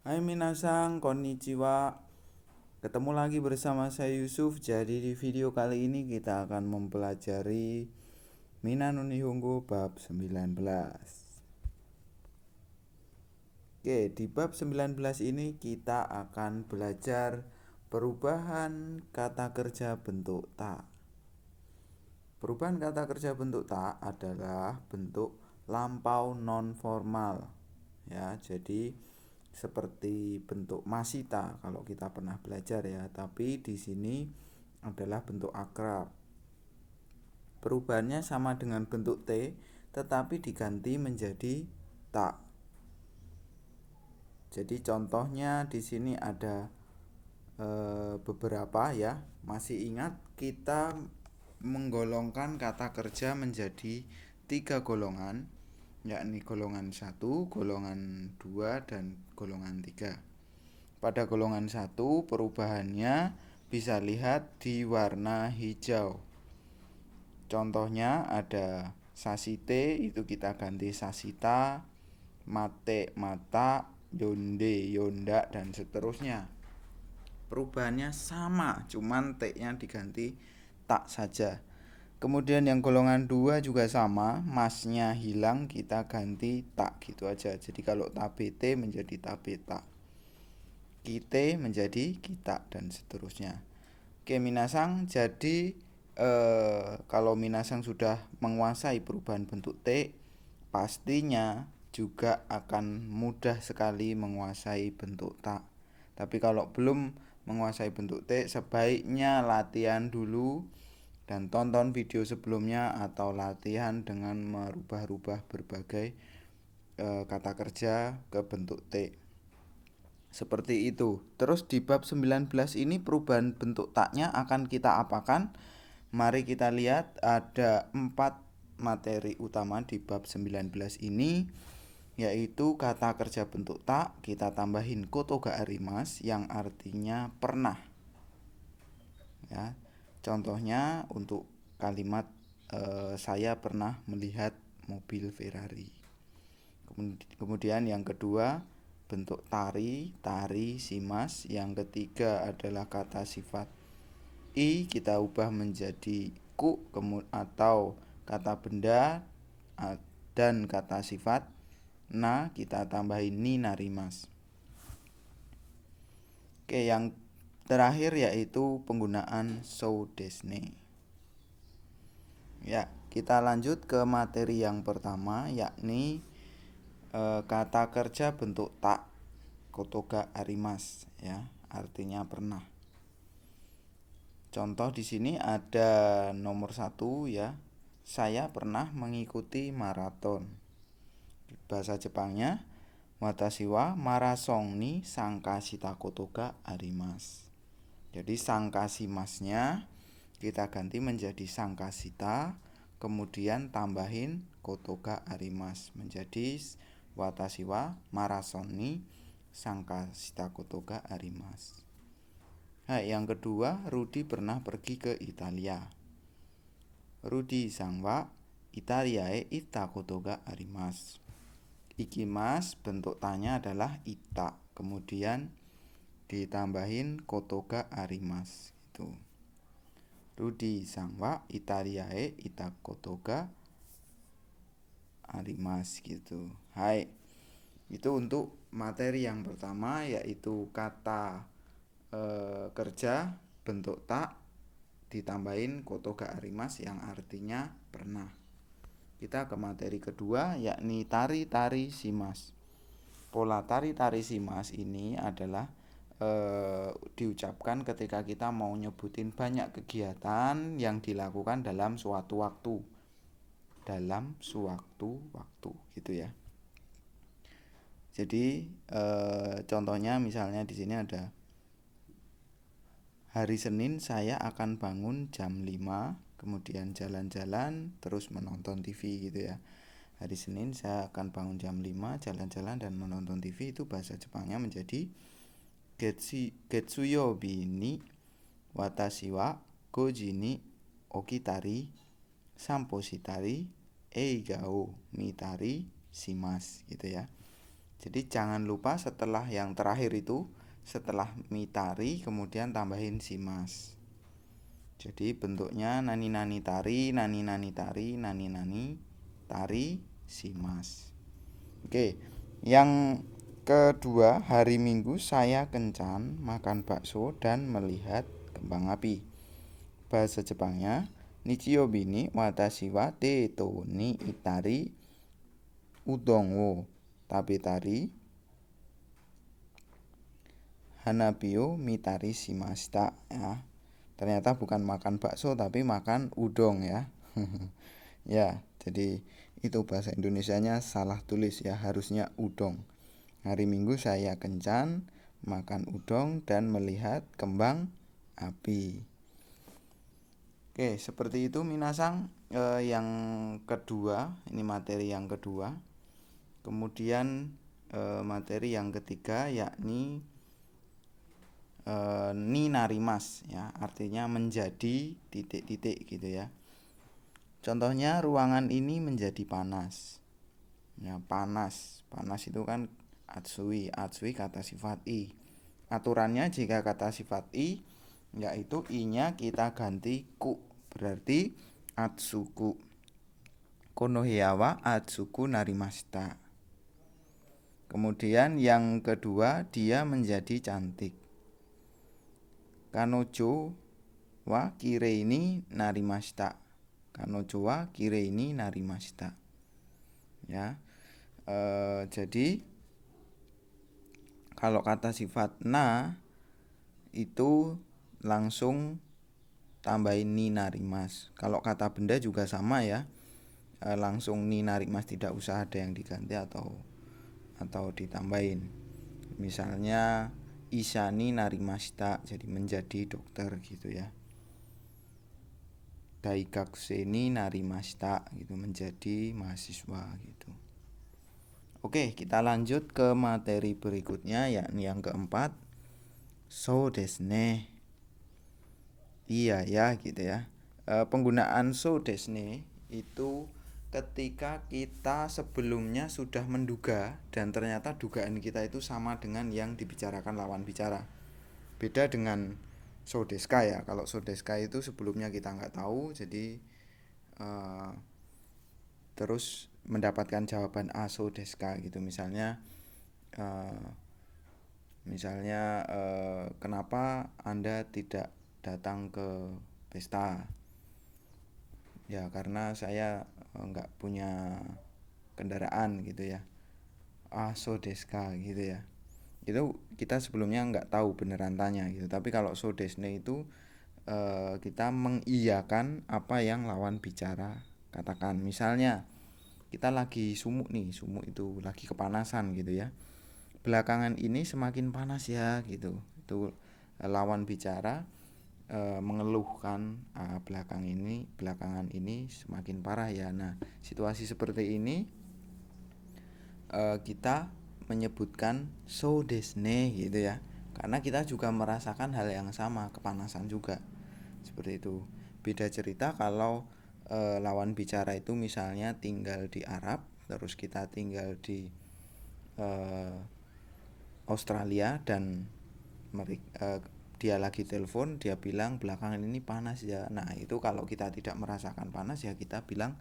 Hai minasang, konnichiwa. Ketemu lagi bersama saya Yusuf. Jadi di video kali ini kita akan mempelajari Mina no Nihongo bab 19. Oke, di bab 19 ini kita akan belajar perubahan kata kerja bentuk ta. Perubahan kata kerja bentuk ta adalah bentuk lampau non formal. Ya, jadi seperti bentuk masita kalau kita pernah belajar ya, tapi di sini adalah bentuk akrab. Perubahannya sama dengan bentuk T, tetapi diganti menjadi ta. Jadi contohnya di sini ada beberapa ya. Masih ingat kita menggolongkan kata kerja menjadi 3 golongan, yakni golongan 1, golongan 2, dan golongan 3. Pada golongan 1 perubahannya bisa lihat di warna hijau. Contohnya ada sasite, itu kita ganti sasita, mate, mata, yonde, yonda, dan seterusnya. Perubahannya sama, cuman T-nya diganti tak saja. Kemudian yang golongan 2 juga sama, masnya hilang, kita ganti tak gitu aja. Jadi kalau tabete menjadi tabeta, kite menjadi kita, dan seterusnya. Oke minasang, jadi kalau minasang sudah menguasai perubahan bentuk T, pastinya juga akan mudah sekali menguasai bentuk ta. Tapi kalau belum menguasai bentuk T, sebaiknya latihan dulu dan tonton video sebelumnya atau latihan dengan merubah-rubah berbagai kata kerja ke bentuk T. Seperti itu. Terus di bab 19 ini perubahan bentuk taknya akan kita apakan? Mari kita lihat, ada 4 materi utama di bab 19 ini, yaitu kata kerja bentuk tak, kita tambahin kotoga arimas yang artinya pernah. Ya. Contohnya untuk kalimat saya pernah melihat mobil Ferrari. Kemudian yang kedua bentuk tari, tari, simas. Yang ketiga adalah kata sifat i, kita ubah menjadi ku atau kata benda, dan kata sifat na kita tambahin ni narimas. Oke, yang terakhir yaitu penggunaan so desne. Ya, kita lanjut ke materi yang pertama, yakni kata kerja bentuk tak, kotoga arimas ya, artinya pernah. Contoh di sini ada nomor 1 ya. Saya pernah mengikuti maraton. Bahasa Jepangnya watashi wa marathon ni sanka shita koto ga arimasu. Jadi sangka simasnya kita ganti menjadi sangka shita, kemudian tambahin koto ga arimasu menjadi watashi wa marathon ni sangka shita koto ga arimasu. Nah, yang kedua, Rudi pernah pergi ke Italia. Rudi sang wa Italiae ita koto ga arimasu. Ikimas bentuk tanya adalah ita, kemudian ditambahin koto ga arimasu itu. Rudi sang wa Italiae ita koto ga arimasu gitu. Hai. Itu untuk materi yang pertama, yaitu kata kerja bentuk tak ditambahin kotoga arimas yang artinya pernah. Kita ke materi kedua, yakni tari-tari simas. Pola tari-tari simas ini adalah diucapkan ketika kita mau nyebutin banyak kegiatan yang dilakukan dalam suatu waktu. Dalam suatu waktu gitu ya. Jadi contohnya misalnya di sini ada hari Senin saya akan bangun jam 5, kemudian jalan-jalan, terus menonton TV gitu ya. Hari Senin saya akan bangun jam 5, jalan-jalan dan menonton TV, itu bahasa Jepangnya menjadi Getsuyobi ni watashi wa goji ni okitari sampo shitari eiga o mitari shimasu gitu ya. Jadi jangan lupa setelah yang terakhir itu, setelah mitari kemudian tambahin simas. Jadi bentuknya nani nani tari, nani nani tari, nani nani tari, simas. Oke, yang kedua, hari Minggu saya kencan makan bakso dan melihat kembang api. Bahasa Jepangnya Nichiyobi ni watashi wa teito ni itari udon wo tabetari hanabi o mitari shimashita, ya. Ternyata bukan makan bakso tapi makan udong, ya. Ya, jadi itu bahasa Indonesianya salah tulis, ya, harusnya udong. Hari Minggu saya kencan makan udong dan melihat kembang api. Oke, seperti itu minasang. Yang kedua, ini materi yang kedua. Kemudian materi yang ketiga yakni ni narimas, ya, artinya menjadi titik-titik gitu, ya. Contohnya ruangan ini menjadi panas. Ya, panas itu kan atsui kata sifat i. Aturannya jika kata sifat i, yaitu i-nya kita ganti ku, berarti atsuku. Konohea wa atsuku narimashita. Kemudian yang kedua, dia menjadi cantik. Kanojo wa kirei ni narimashita. Kanojo wa kirei ni narimashita. Ya. Jadi kalau kata sifat na itu langsung tambahin ni narimas. Kalau kata benda juga sama, ya. Langsung ni narimas, tidak usah ada yang diganti atau ditambahin. Misalnya Isani narimashita, jadi menjadi dokter gitu, ya. Daikakuseni narimashita, gitu, menjadi mahasiswa gitu. Oke, kita lanjut ke materi berikutnya, yakni yang keempat. So desu ne. Iya ya, gitu, ya. Penggunaan so desu ne itu ketika kita sebelumnya sudah menduga dan ternyata dugaan kita itu sama dengan yang dibicarakan lawan bicara. Beda dengan so desu ka, ya. Kalau so desu ka itu sebelumnya kita nggak tahu, jadi terus mendapatkan jawaban so desu ka gitu. Misalnya kenapa Anda tidak datang ke pesta? Ya karena saya nggak punya kendaraan gitu, ya. So desu ka gitu, ya. Itu kita sebelumnya nggak tahu beneran tanya gitu. Tapi kalau so desu ne itu kita mengiyakan apa yang lawan bicara katakan. Misalnya kita lagi sumuk nih, sumuk itu lagi kepanasan gitu, ya. Belakangan ini semakin panas, ya, gitu. Itu lawan bicara mengeluhkan belakangan ini semakin parah, ya. Nah, situasi seperti ini kita menyebutkan so desu ne gitu, ya. Karena kita juga merasakan hal yang sama, kepanasan juga. Seperti itu. Beda cerita kalau lawan bicara itu misalnya tinggal di Arab, terus kita tinggal di Australia dan dia lagi telepon, dia bilang belakangan ini panas, ya. Nah, itu kalau kita tidak merasakan panas, ya kita bilang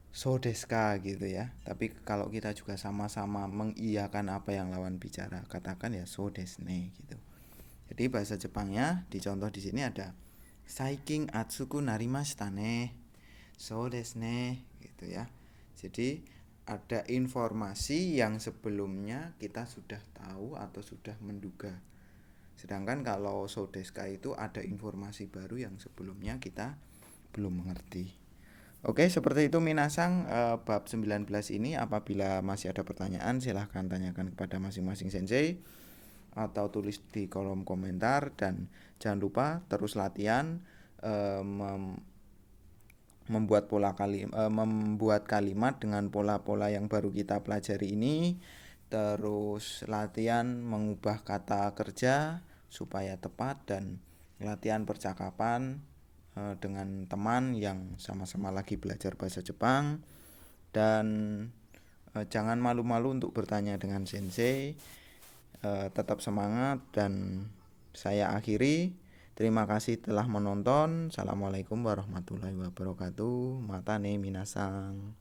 so desu ka gitu, ya. Tapi kalau kita juga sama-sama mengiyakan apa yang lawan bicara katakan, ya so desu ne gitu. Jadi bahasa Jepangnya di contoh di sini ada saikin atsuku narimashita ne. So desu ne gitu, ya. Jadi ada informasi yang sebelumnya kita sudah tahu atau sudah menduga. Sedangkan kalau so desu ka itu ada informasi baru yang sebelumnya kita belum mengerti. Oke, seperti itu minasang, bab 19 ini. Apabila masih ada pertanyaan silahkan tanyakan kepada masing-masing sensei atau tulis di kolom komentar. Dan jangan lupa terus latihan membuat kalimat dengan pola-pola yang baru kita pelajari ini. Terus latihan mengubah kata kerja supaya tepat, dan latihan percakapan dengan teman yang sama-sama lagi belajar bahasa Jepang. Dan Jangan malu-malu untuk bertanya dengan sensei. Tetap semangat dan saya akhiri. Terima kasih telah menonton. Assalamualaikum warahmatullahi wabarakatuh. Matane minasang.